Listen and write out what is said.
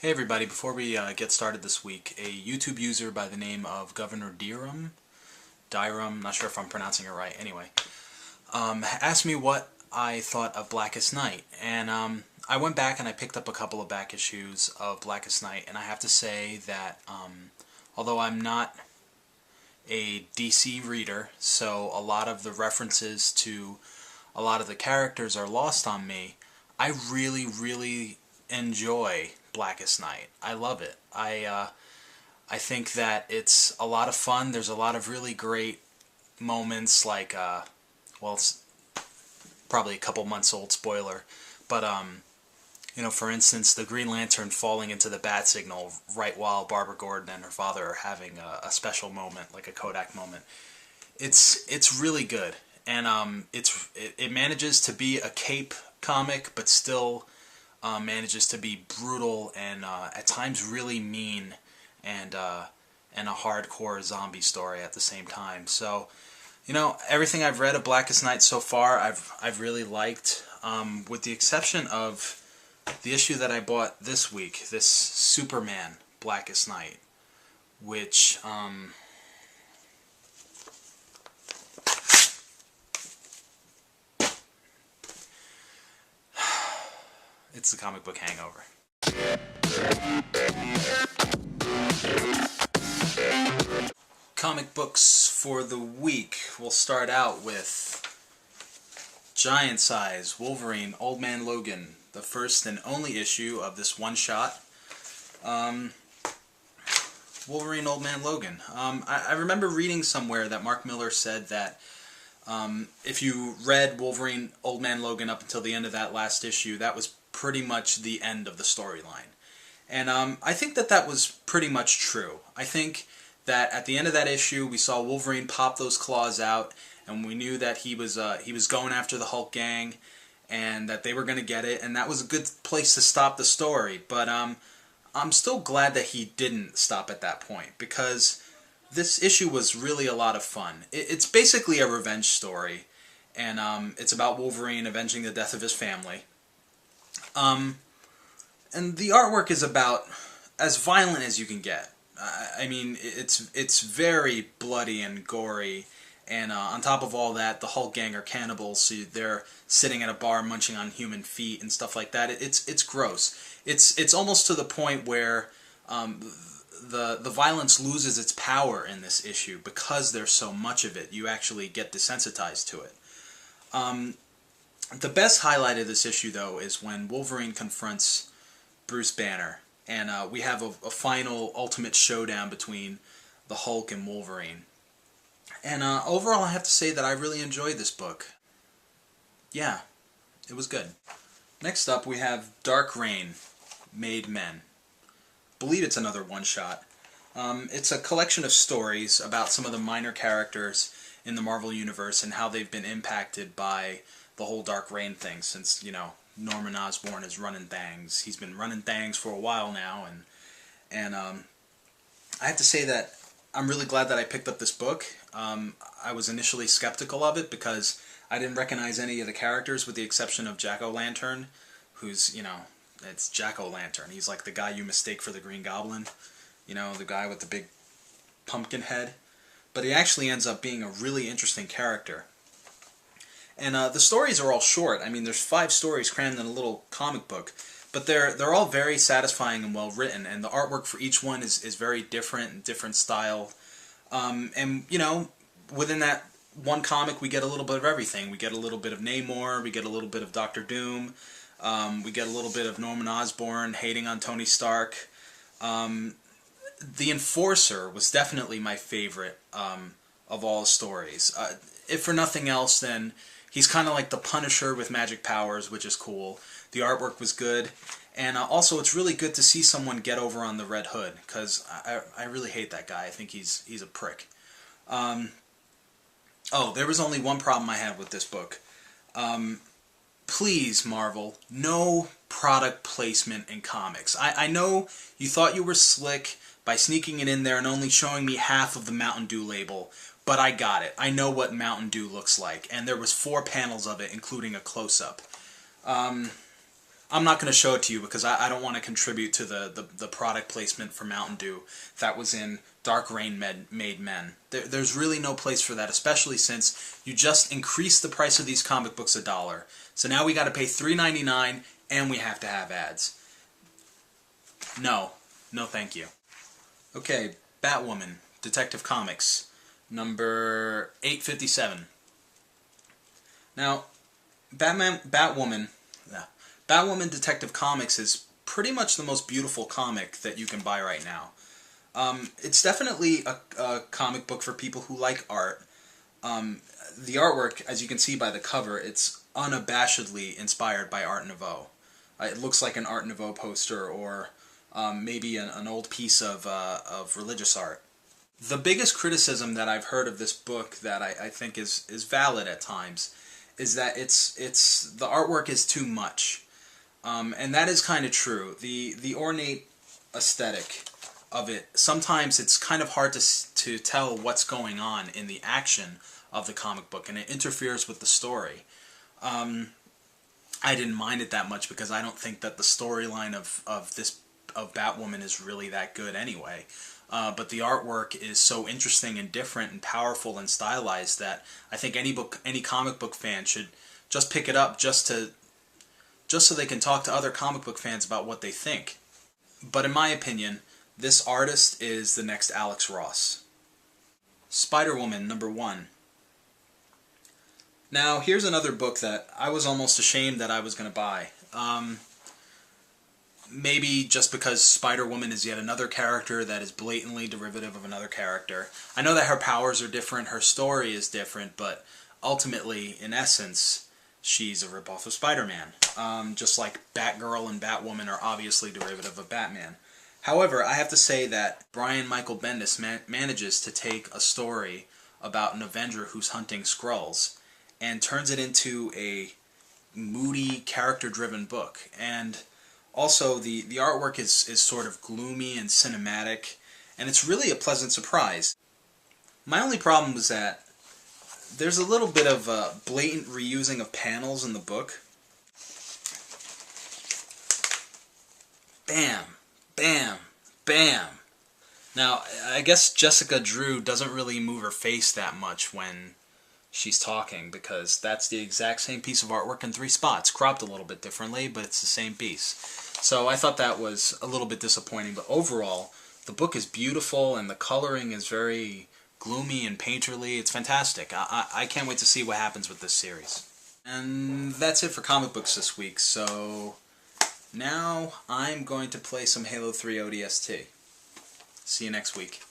Hey everybody, before we get started this week, a YouTube user by the name of Governor Dyrum, not sure if I'm pronouncing it right, anyway, asked me what I thought of Blackest Night, and I went back and I picked up a couple of back issues of Blackest Night, and I have to say that although I'm not a DC reader, so a lot of the references to a lot of the characters are lost on me, I really enjoy Blackest Night. I love it. I think that it's a lot of fun. There's a lot of really great moments, like well, it's probably a couple months old, spoiler, but for instance, the Green Lantern falling into the bat signal right while Barbara Gordon and her father are having a special moment, like a Kodak moment. It's really good, and it manages to be a cape comic, but still manages to be brutal and at times really mean, and a hardcore zombie story at the same time. So, everything I've read of Blackest Night so far, I've really liked, with the exception of the issue that I bought this week, this Superman Blackest Night, which it's the comic book Hangover. Comic books for the week. We'll start out with Giant Size Wolverine Old Man Logan, the first and only issue of this one-shot. Wolverine Old Man Logan. I remember reading somewhere that Mark Miller said that if you read Wolverine Old Man Logan up until the end of that last issue, that was pretty much the end of the storyline. And I think that was pretty much true. I think that at the end of that issue, we saw Wolverine pop those claws out, and we knew that he was going after the Hulk gang, and that they were going to get it, and that was a good place to stop the story. But I'm still glad that he didn't stop at that point, because this issue was really a lot of fun. It's basically a revenge story, and it's about Wolverine avenging the death of his family. And the artwork is about as violent as you can get. I mean, it's very bloody and gory, and on top of all that, the Hulk gang are cannibals, so they're sitting at a bar munching on human feet and stuff like that. It's gross. It's almost to the point where the violence loses its power in this issue because there's so much of it. You actually get desensitized to it. The best highlight of this issue, though, is when Wolverine confronts Bruce Banner, and we have a final ultimate showdown between the Hulk and Wolverine. And overall, I have to say that I really enjoyed this book. Yeah, it was good. Next up, we have Dark Reign, Made Men. Believe it's another one-shot. It's a collection of stories about some of the minor characters in the Marvel Universe and how they've been impacted by the whole Dark Reign thing since, Norman Osborn is running things. He's been running things for a while now, and I have to say that I'm really glad that I picked up this book. I was initially skeptical of it because I didn't recognize any of the characters with the exception of Jack-O-Lantern, who's, it's Jack-O-Lantern. He's like the guy you mistake for the Green Goblin, the guy with the big pumpkin head. But he actually ends up being a really interesting character. And the stories are all short. I mean, there's 5 stories crammed in a little comic book, but they're all very satisfying and well written. And the artwork for each one is very different style. And within that one comic, we get a little bit of everything. We get a little bit of Namor. We get a little bit of Doctor Doom. We get a little bit of Norman Osborn hating on Tony Stark. The Enforcer was definitely my favorite of all the stories. If for nothing else, then he's kind of like the Punisher with magic powers, which is cool. The artwork was good. And also, it's really good to see someone get over on the Red Hood, because I really hate that guy. I think he's a prick. There was only one problem I had with this book. Please, Marvel, no product placement in comics. I know you thought you were slick by sneaking it in there and only showing me half of the Mountain Dew label, but I got it. I know what Mountain Dew looks like, and there was 4 panels of it, including a close-up. I'm not going to show it to you because I don't want to contribute to the product placement for Mountain Dew that was in Dark Rain Made Men. There's really no place for that, especially since you just increased the price of these comic books $1. So now we got to pay $3.99 and we have to have ads. No. No thank you. Okay, Batwoman, Detective Comics, number 857. Now, Batwoman Detective Comics is pretty much the most beautiful comic that you can buy right now. It's definitely a comic book for people who like art. The artwork, as you can see by the cover, it's unabashedly inspired by Art Nouveau. It looks like an Art Nouveau poster or maybe an old piece of religious art. The biggest criticism that I've heard of this book that I think is valid at times is that the artwork is too much. And that is kind of true. The ornate aesthetic of it, sometimes it's kind of hard to tell what's going on in the action of the comic book, and it interferes with the story. I didn't mind it that much because I don't think that the storyline of Batwoman is really that good anyway. But the artwork is so interesting and different and powerful and stylized that I think any comic book fan should just pick it up just so they can talk to other comic book fans about what they think. But in my opinion, this artist is the next Alex Ross. Spider-Woman, number 1. Now, here's another book that I was almost ashamed that I was going to buy. Maybe just because Spider-Woman is yet another character that is blatantly derivative of another character. I know that her powers are different, her story is different, but ultimately, in essence, she's a ripoff of Spider-Man. Just like Batgirl and Batwoman are obviously derivative of Batman. However, I have to say that Brian Michael Bendis manages to take a story about an Avenger who's hunting Skrulls and turns it into a moody, character-driven book. And also, the artwork is sort of gloomy and cinematic, and it's really a pleasant surprise. My only problem was that there's a little bit of blatant reusing of panels in the book. Bam, bam, bam. Now, I guess Jessica Drew doesn't really move her face that much when she's talking, because that's the exact same piece of artwork in 3 spots, cropped a little bit differently, but it's the same piece. So I thought that was a little bit disappointing, but overall, the book is beautiful and the coloring is very gloomy and painterly. It's fantastic. I can't wait to see what happens with this series. And that's it for comic books this week, so now I'm going to play some Halo 3 ODST. See you next week.